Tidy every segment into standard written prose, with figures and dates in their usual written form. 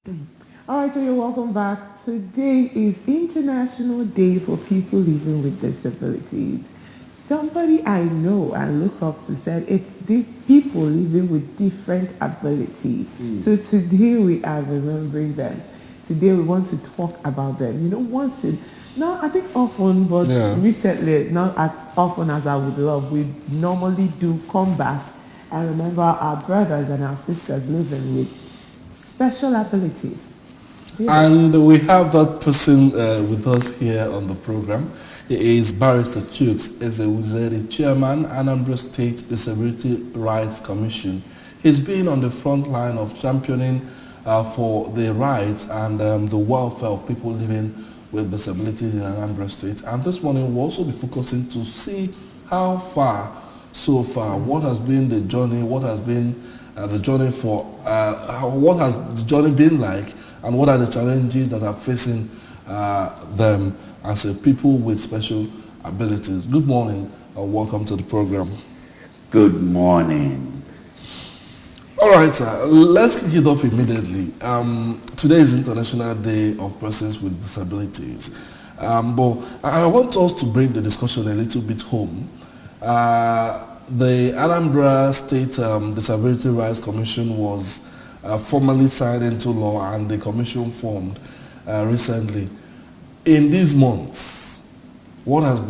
All right, so you're welcome back. Today is International Day for People Living with Disabilities. Somebody I know and look up to said it's the people living with different ability. So today we are remembering them. Today we want to talk about them. Once in, not I think often, but Yeah. recently, not as often as I would love, we normally do come back and remember our brothers and our sisters living with special abilities. David. And we have that person with us here on the program. He is Barrister Chooks, is the chairman, Anambra State Disability Rights Commission. He's been on the front line of championing for the rights and the welfare of people living with disabilities in Anambra State. And this morning we'll also be focusing to see how far, so far, what has been the journey, what has been the journey for, what has the journey been like, and what are the challenges that are facing them as a people with special abilities. Good morning and welcome to the program. Good morning. All right, sir. Let's kick it off immediately. Today is International Day of Persons with Disabilities. But I want us to bring the discussion a little bit home. The Anambra State Disability Rights Commission was formally signed into law and the commission formed recently. In these months, what has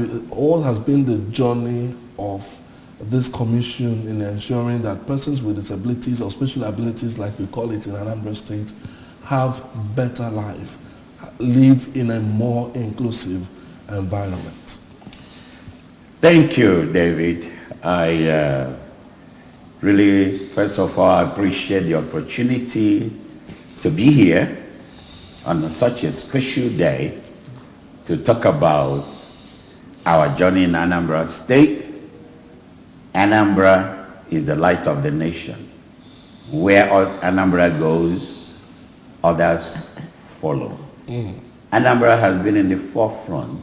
been the journey of this commission in ensuring that persons with disabilities or special abilities, like we call it in Anambra State, have better life, live in a more inclusive environment? Thank you, David. I really, first of all, appreciate the opportunity to be here on such a special day to talk about our journey in Anambra State. Anambra is the light of the nation. Where Anambra goes, others follow. Anambra has been in the forefront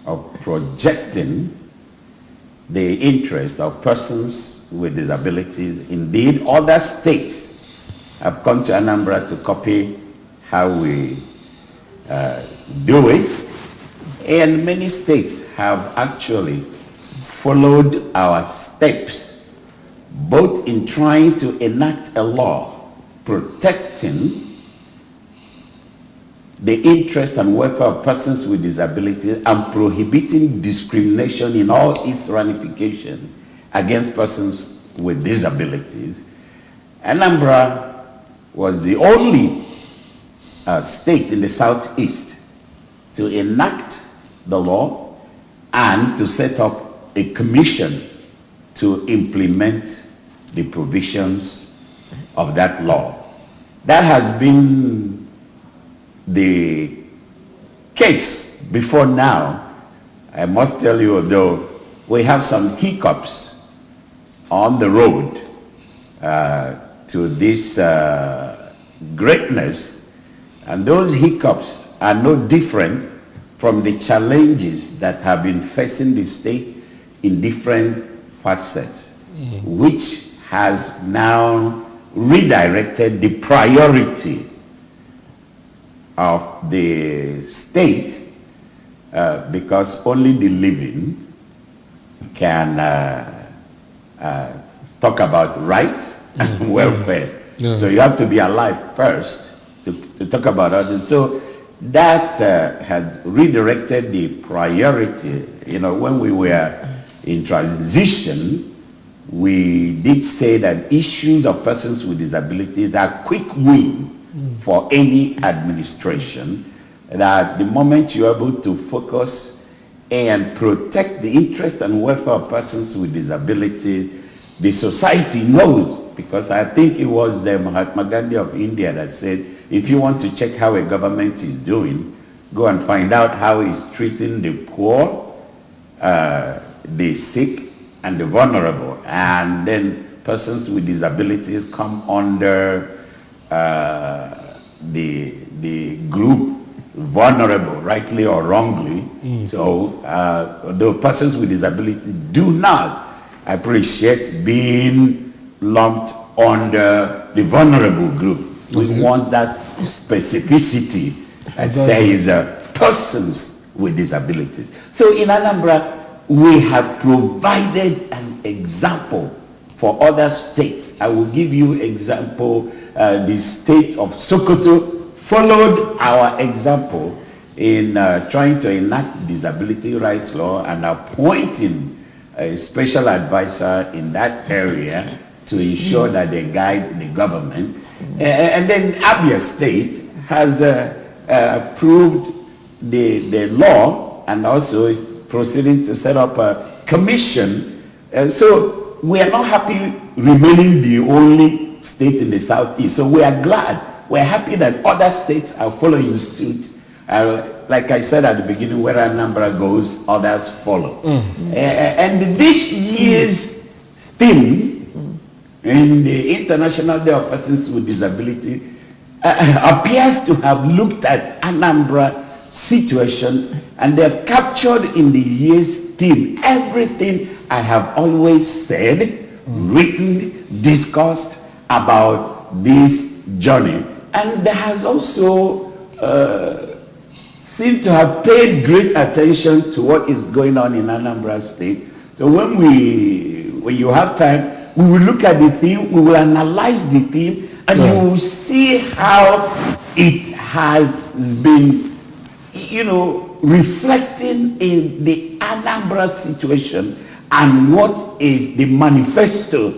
of projecting the interests of persons with disabilities. Indeed, other states have come to Anambra to copy how we do it, and many states have actually followed our steps, both in trying to enact a law protecting the interest and welfare of persons with disabilities and prohibiting discrimination in all its ramifications against persons with disabilities. Anambra was the only state in the southeast to enact the law and to set up a commission to implement the provisions of that law. That has been the case before now. I must tell you, though, we have some hiccups on the road to this greatness, and those hiccups are no different from the challenges that have been facing the state in different facets, which has now redirected the priority of the state, because only the living can talk about rights and welfare. Yeah. So you have to be alive first to talk about others. So that had redirected the priority. When we were in transition, we did say that issues of persons with disabilities are quick win for any administration, that the moment you're able to focus and protect the interest and welfare of persons with disabilities, the society knows, because I think it was Mahatma Gandhi of India that said, if you want to check how a government is doing, go and find out how it's treating the poor, the sick, and the vulnerable. And then persons with disabilities come under the group vulnerable, rightly or wrongly. So the persons with disabilities do not appreciate being lumped under the vulnerable group. We want that specificity that says persons with disabilities. So in Anambra, we have provided an example for other states. I will give you example. The state of Sokoto followed our example in trying to enact disability rights law and appointing a special advisor in that area to ensure that they guide the government. And then Abia State has approved the law and also is proceeding to set up a commission. So we are not happy remaining the only state in the southeast. So we are glad, we're happy that other states are following suit. Like I said at the beginning, where Anambra goes, others follow. And this year's theme in the International Day of Persons with Disability appears to have looked at Anambra situation, and they have captured in the year's theme everything I have always said, written, discussed about this journey. And there has also seemed to have paid great attention to what is going on in Anambra State. So when you have time, we will look at the theme, we will analyze the theme, and you will see how it has been, reflecting in the Anambra situation and what is the manifesto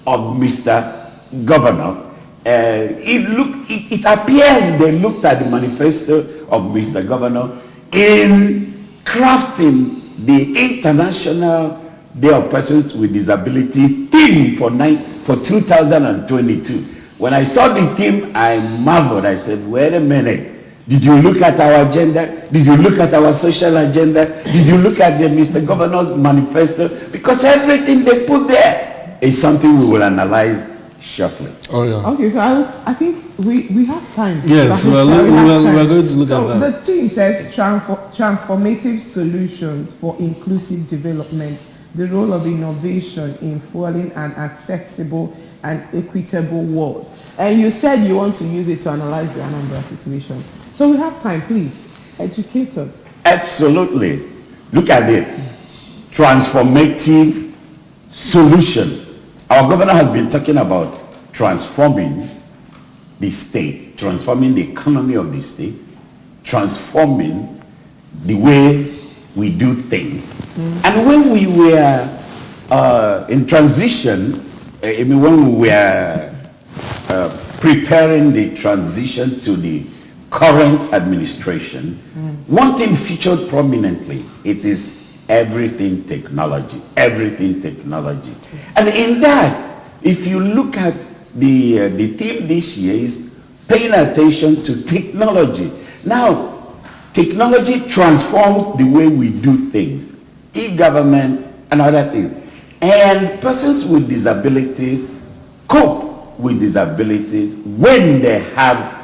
of Mr. Governor. It appears they looked at the manifesto of Mr. Governor in crafting the International Day of Persons with Disability theme for 2022. When I saw the theme, I marveled. I said, wait a minute. Did you look at our agenda? Did you look at our social agenda? Did you look at the Mr. Governor's manifesto? Because everything they put there is something we will analyze shortly. Oh yeah. Okay, so I think we have time. Yes, we're going to look at that. The theme says transformative solutions for inclusive development, the role of innovation in fueling an accessible and equitable world. And you said you want to use it to analyze the Anambra situation. So we have time, please. Educate us. Absolutely. Look at it. Transformative solution. Our governor has been talking about transforming the state, transforming the economy of the state, transforming the way we do things. And when we were in transition, when we were preparing the transition to the current administration, one thing featured prominently, it is everything technology, everything technology. And in that, if you look at the theme this year is paying attention to technology. Now, technology transforms the way we do things, e-government and other things. And persons with disabilities cope with disabilities when they have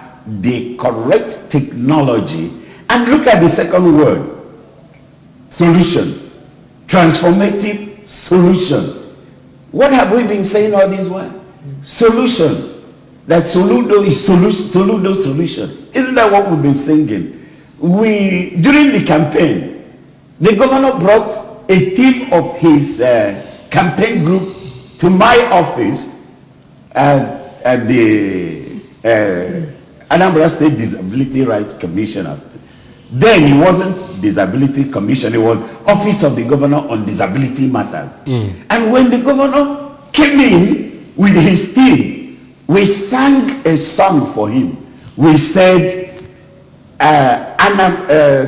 the correct technology. And look at the second word, solution, transformative solution. What have we been saying all this while? Solution. That Soludo is Soludo solution. Isn't that what we've been singing? During the campaign, the governor brought a team of his campaign group to my office at the Anambra State Disability Rights Commissioner. Then it wasn't Disability Commission, it was Office of the Governor on Disability Matters. And when the governor came in with his team, we sang a song for him. We said,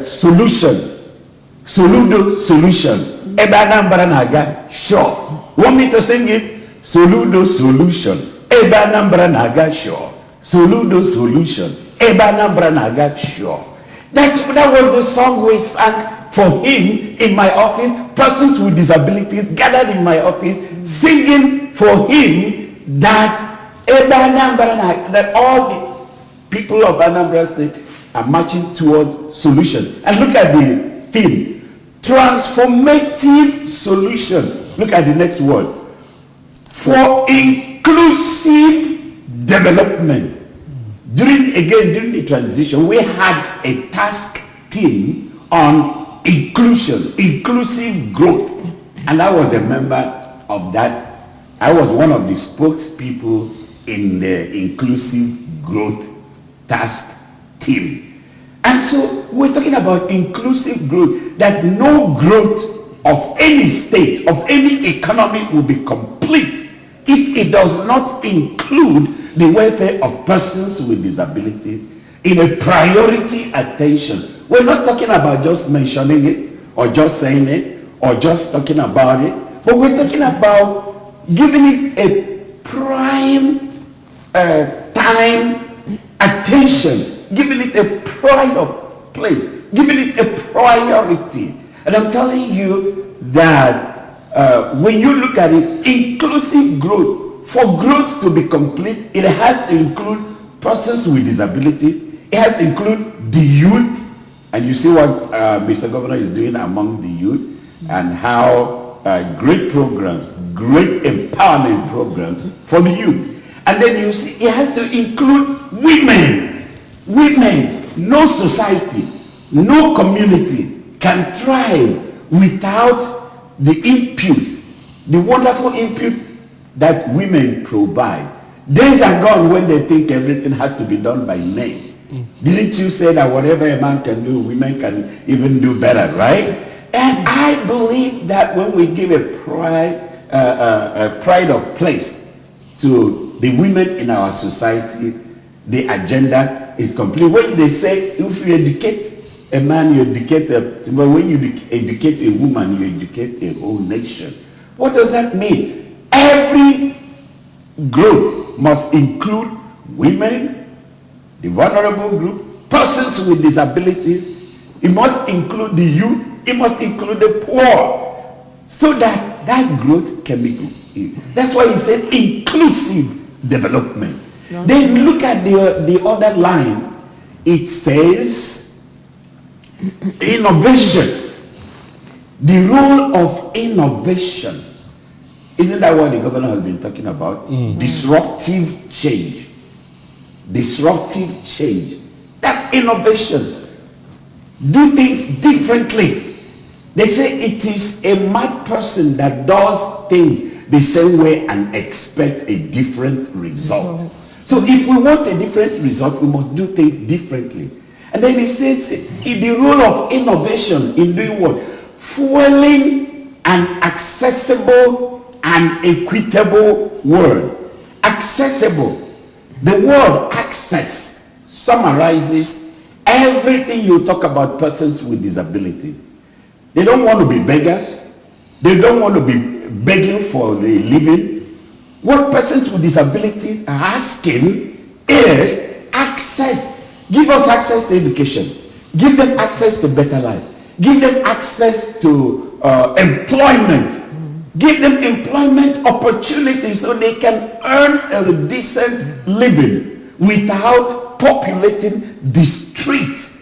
solution, Soludo solution. Ebe Anambra naga, sure. Want me to sing it? Soludo solution. Ebe Anambra naga, sure. Soludo solution. Ebe Anambra naga, sure. That was the song we sang for him in my office. Persons with disabilities gathered in my office singing for him that that all the people of Anambra State are marching towards solution. And look at the theme, transformative solution. Look at the next word, for inclusive development. during the transition, we had a task team on inclusive growth. And I was a member of that. I was one of the spokespeople in the inclusive growth task team. And so we're talking about inclusive growth, that no growth of any state, of any economy will be complete if it does not include the welfare of persons with disability in a priority attention. We're not talking about just mentioning it or just saying it or just talking about it, but we're talking about giving it a prime time, attention, giving it a pride of place, giving it a priority. And I'm telling you that when you look at it, inclusive growth, for growth to be complete, it has to include persons with disability, it has to include the youth, and you see what Mr. Governor is doing among the youth, and how great programs, great empowerment programs for the youth. And then you see it has to include women. Women, no society, no community can thrive without the input, the wonderful input that women provide. Days are gone when they think everything has to be done by men. Didn't you say that whatever a man can do, women can even do better, right? And I believe that when we give a pride of place to the women in our society, the agenda is complete. When they say, if you educate a man, you educate but when you educate a woman, you educate a whole nation. What does that mean? Every growth must include women, the vulnerable group, persons with disabilities. It must include the youth. It must include the poor, so that that growth can be good. That's why he said inclusive development. No. Then look at the other line. It says innovation. The role of innovation. Isn't that what the governor has been talking about? Disruptive change. Disruptive change. That's innovation. Do things differently. They say it is a mad person that does things the same way and expect a different result. So if we want a different result, we must do things differently. And then it says the role of innovation in doing what? Fueling an accessible and equitable world. Accessible. The word access summarizes everything you talk about persons with disability. They don't want to be beggars. They don't want to be begging for a living. What persons with disabilities are asking is access. Give us access to education. Give them access to better life. Give them access to employment. Give them employment opportunities so they can earn a decent living without populating the street,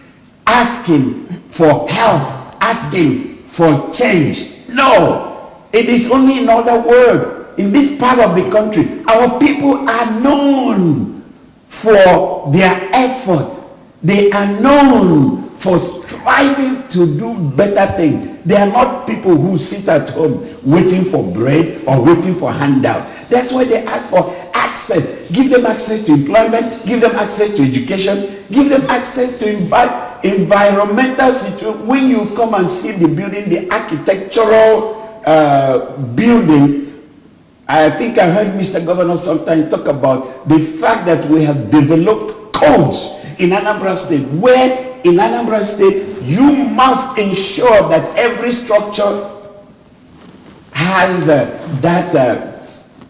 asking for help, asking for change. No, it is only in other words. In this part of the country, our people are known for their effort. They are known for striving to do better things. They are not people who sit at home waiting for bread or waiting for handout. That's why they ask for access. Give them access to employment. Give them access to education. Give them access to environmental situation. When you come and see the building, the architectural building, I think I heard Mr. Governor sometime talk about the fact that we have developed codes in Anambra State, where in Anambra State you must ensure that every structure has that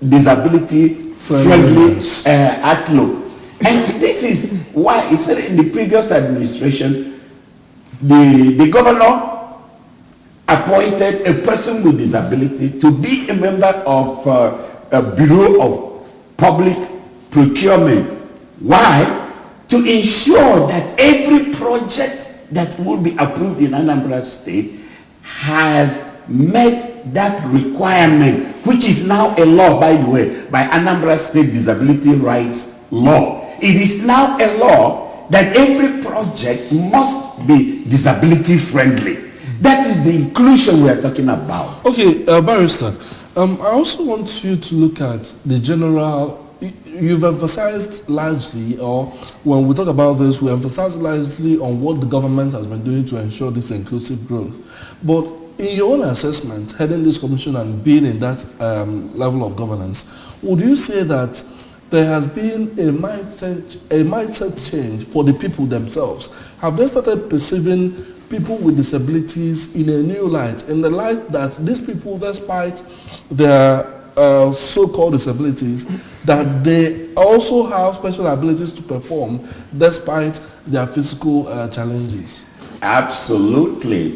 disability friendly outlook. And this is why it said in the previous administration, the governor appointed a person with disability to be a member of a Bureau of Public Procurement. Why? To ensure that every project that will be approved in Anambra State has met that requirement, which is now a law, by the way, by Anambra State Disability Rights Law. it is now a law that every project must be disability friendly. That is the inclusion we are talking about. Okay, Barrister, I also want you to look at the general. You've emphasized largely, or when we talk about this, we emphasize largely on what the government has been doing to ensure this inclusive growth. But in your own assessment, heading this commission and being in that level of governance, would you say that there has been a mindset change for the people themselves? Have they started perceiving people with disabilities in a new light, in the light that these people, despite their so-called disabilities, that they also have special abilities to perform despite their physical challenges? Absolutely.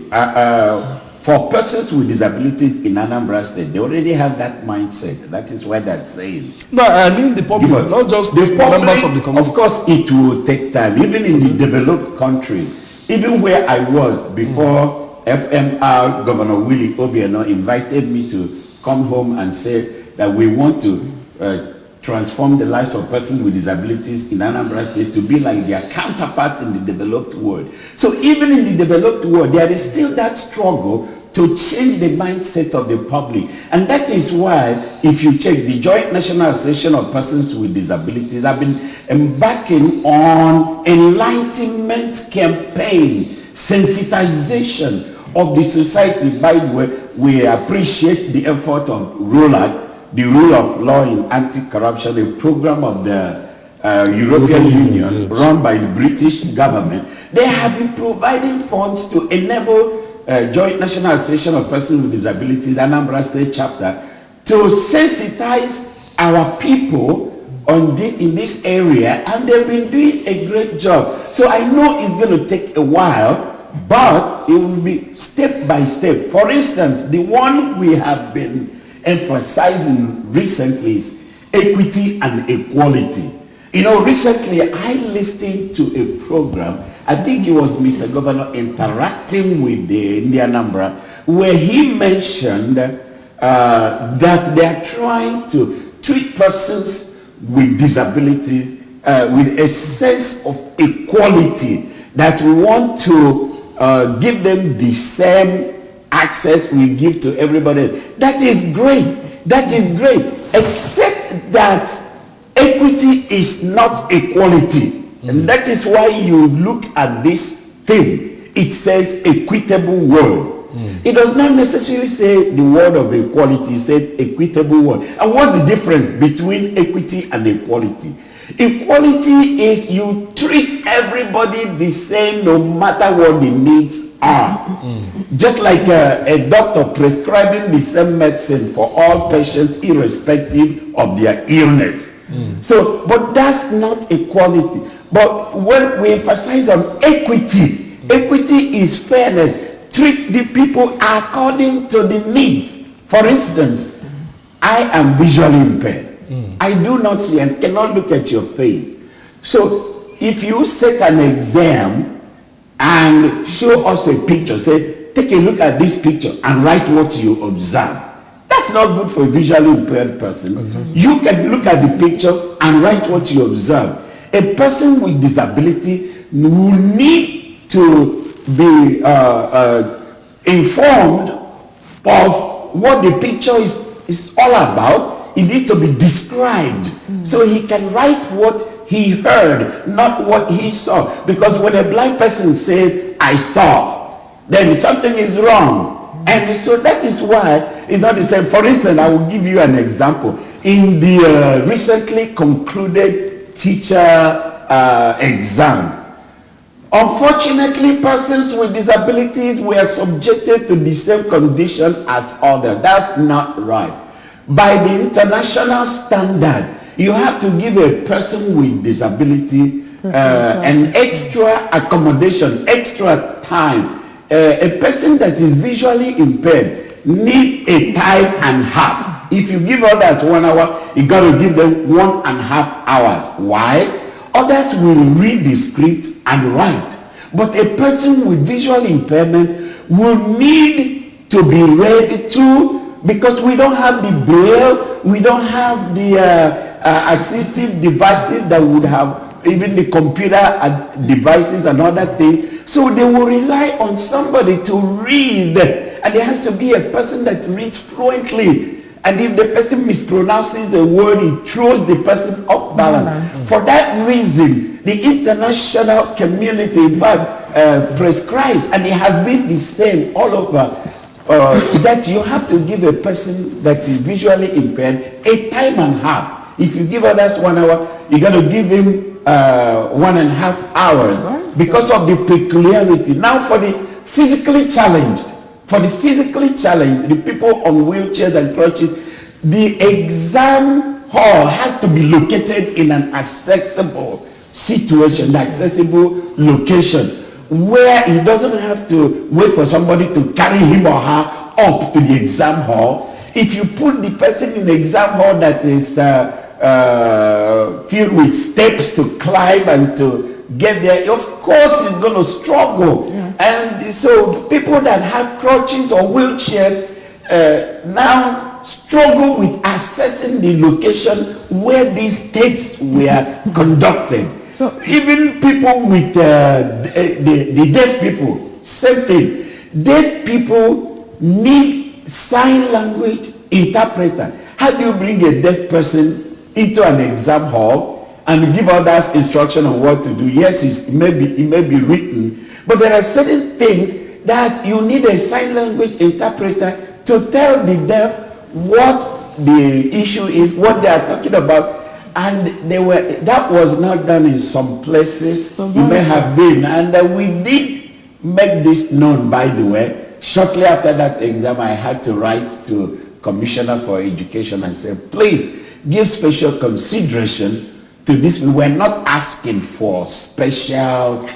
For persons with disabilities in Anambra State, they already have that mindset. That is why they're saying. No, I mean the public, not just the members of the community. Of course, it will take time. Even in the developed countries, even where I was before FMR, Governor Willie Obiano invited me to come home and say that we want to transform the lives of persons with disabilities in Anambra State to be like their counterparts in the developed world. So even in the developed world, there is still that struggle to change the mindset of the public. And that is why, if you check, the Joint National Association of Persons with Disabilities have been embarking on enlightenment campaign, sensitization of the society. By the way, we appreciate the effort of ROLAC, the Rule of Law in Anti-Corruption, a program of the European Union run by the British government. They have been providing funds to enable Joint National Association of Persons with Disabilities, Anambra State chapter, to sensitize our people in this area, and they've been doing a great job. So I know it's going to take a while, but it will be step by step. For instance, the one we have been emphasizing recently is equity and equality. You know, recently I listened to a program, I think it was Mr. Governor interacting with the Anambra, where he mentioned that they are trying to treat persons with disability with a sense of equality, that we want to give them the same access we give to everybody. That is great. That is great. Except that equity is not equality. And that is why you look at this thing. It says equitable world. It does not necessarily say the word of equality. It says equitable world. And what's the difference between equity and equality? Equality is you treat everybody the same no matter what the needs are. Just like a doctor prescribing the same medicine for all patients irrespective of their illness. So, but that's not equality. But when we emphasize on equity, equity is fairness. Treat the people according to the needs. For instance, I am visually impaired. I do not see and cannot look at your face. So if you set an exam and show us a picture, say, take a look at this picture and write what you observe. That's not good for a visually impaired person. Exactly. You can look at the picture and write what you observe. A person with disability will need to be informed of what the picture is all about. It needs to be described so he can write what he heard, not what he saw. Because when a blind person says, I saw, then something is wrong. And so that is why it's not the same. For instance, I will give you an example. In the recently concluded teacher exam, unfortunately, persons with disabilities were subjected to the same condition as others. That's not right. By the international standard, you have to give a person with disability an extra accommodation, extra time. A person that is visually impaired needs a time and a half. If you give others 1 hour, you got to give them 1.5 hours. Why? Others will read the script and write. But a person with visual impairment will need to be read to, because we don't have the braille, we don't have the assistive devices that would have even the computer devices and other things. So they will rely on somebody to read, and there has to be a person that reads fluently. And if the person mispronounces a word, it throws the person off balance. For that reason, the international community, in fact, prescribes, and it has been the same all over, that you have to give a person that is visually impaired a time and a half. If you give others 1 hour, you're going to give him 1.5 hours because of the peculiarity. Now for the physically challenged, the people on wheelchairs and crutches, the exam hall has to be located in an accessible situation, accessible location, where he doesn't have to wait for somebody to carry him or her up to the exam hall. If you put the person in the exam hall that is filled with steps to climb and to get there, of course he's going to struggle. And so people that have crutches or wheelchairs now struggle with accessing the location where these tests were conducted. So even people with the deaf people, same thing. Deaf people need sign language interpreter. How do you bring a deaf person into an exam hall and give others instruction on what to do? Yes, it may be written, but there are certain things that you need a sign language interpreter to tell the deaf what the issue is, what they are talking about. And that was not done in some places. It may have been, and we did make this known, by the way. Shortly after that exam, I had to write to Commissioner for Education and say, please give special consideration to this. We were not asking for special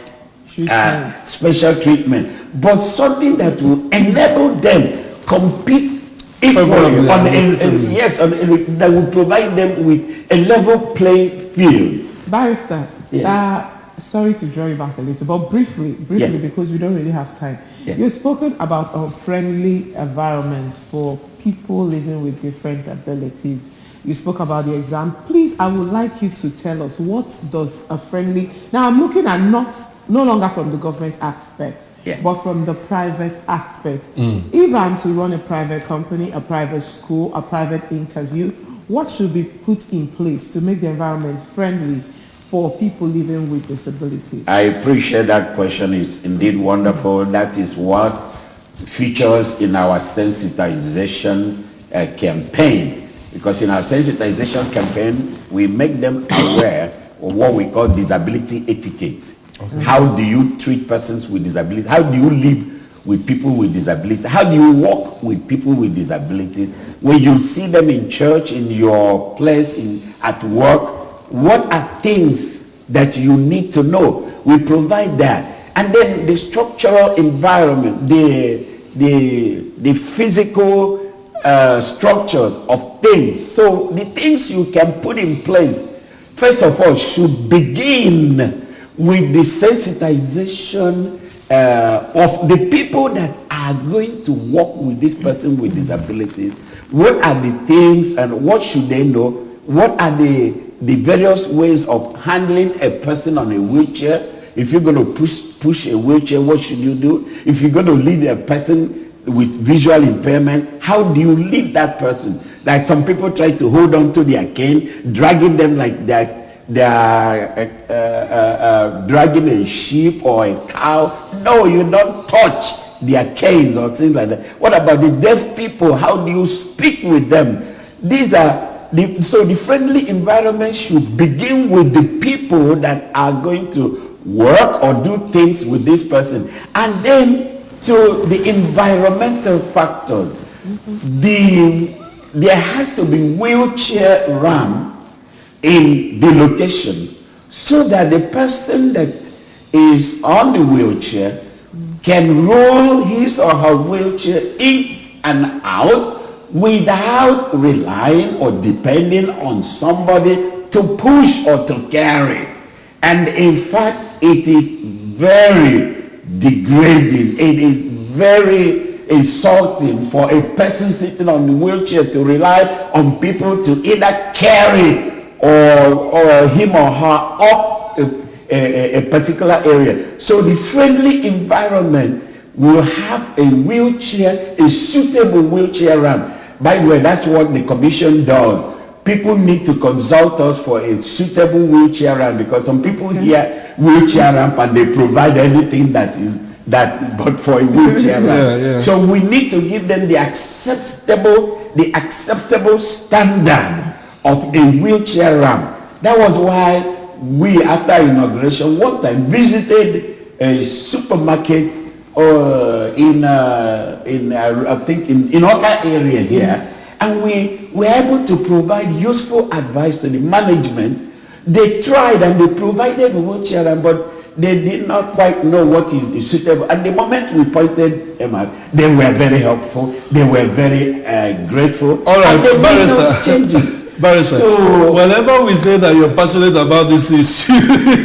treatment, but something that will enable them compete equally that will provide them with a level playing field. Barrister, sorry to draw you back a little, but briefly, because we don't really have time. You've spoken about a friendly environment for people living with different abilities. You spoke about the exam. Please, I would like you to tell us, what does a friendly... Now, I'm looking at no longer from the government aspect, but from the private aspect. If I'm to run a private company, a private school, a private interview, what should be put in place to make the environment friendly for people living with disabilities? I appreciate that question. It's indeed wonderful. That is what features in our sensitization campaign. Because in our sensitization campaign, we make them aware of what we call disability etiquette. How do you treat persons with disabilities? How do you live with people with disabilities? How do you walk with people with disabilities? When you see them in church, in your place, at work, what are things that you need to know? We provide that. And then the structural environment, the physical structure of things. So the things you can put in place, first of all, should begin with the sensitization of the people that are going to work with this person with disabilities. What are the things and what should they know? What are the various ways of handling a person on a wheelchair? If you're going to push a wheelchair, what should you do? If you're going to lead a person with visual impairment, how do you lead that person? Like some people try to hold on to their cane, dragging them like that. They are dragging a sheep or a cow. No, you don't touch their canes or things like that. What about the deaf people? How do you speak with them? These are so the friendly environment should begin with the people that are going to work or do things with this person, and then to the environmental factors. There has to be wheelchair ramp in the location so that the person that is on the wheelchair can roll his or her wheelchair in and out without relying or depending on somebody to push or to carry. And in fact, it is very degrading. It is very insulting for a person sitting on the wheelchair to rely on people to either carry or him or her up a particular area. So the friendly environment will have a wheelchair, a suitable wheelchair ramp. By the way, that's what the commission does. People need to consult us for a suitable wheelchair ramp, because some people hear wheelchair ramp and they provide anything that is that, but for a wheelchair ramp. So we need to give them the acceptable standard of a wheelchair ramp. That was why we, after inauguration, one time visited a supermarket I think in Oka area here, and we were able to provide useful advice to the management. They tried and they provided a wheelchair ramp, but they did not quite know what is suitable. At the moment we pointed them out, they were very helpful, they were very grateful. All right, and they made those changes. Barrister, so whenever we say that you're passionate about this issue,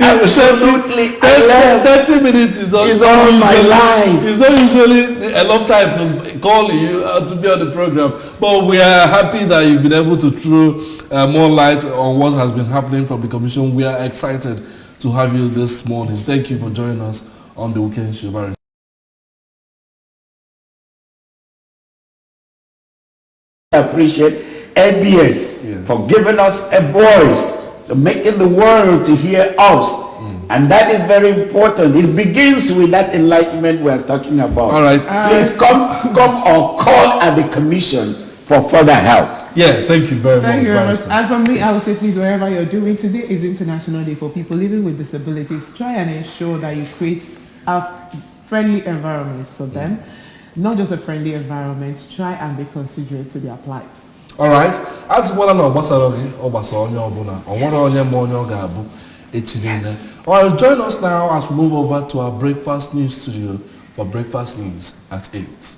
absolutely, 30 minutes is all my life. It's not usually enough time to call you to be on the program, but we are happy that you've been able to throw more light on what has been happening from the Commission. We are excited to have you this morning. Thank you for joining us on the Weekend Show, Barrister. I appreciate ABS for giving us a voice, so making the world to hear us. And that is very important. It begins with that enlightenment we are talking about. All right. Please come or call at the commission for further help. Yes, thank you very much. Thank you very much. And from me, I will say, please, wherever you're doing, today is International Day for People Living with Disabilities. Try and ensure that you create a friendly environment for them. Not just a friendly environment, try and be considerate to their plight. All right. As well as all right, join us now as we move over to our breakfast news studio for breakfast news at 8.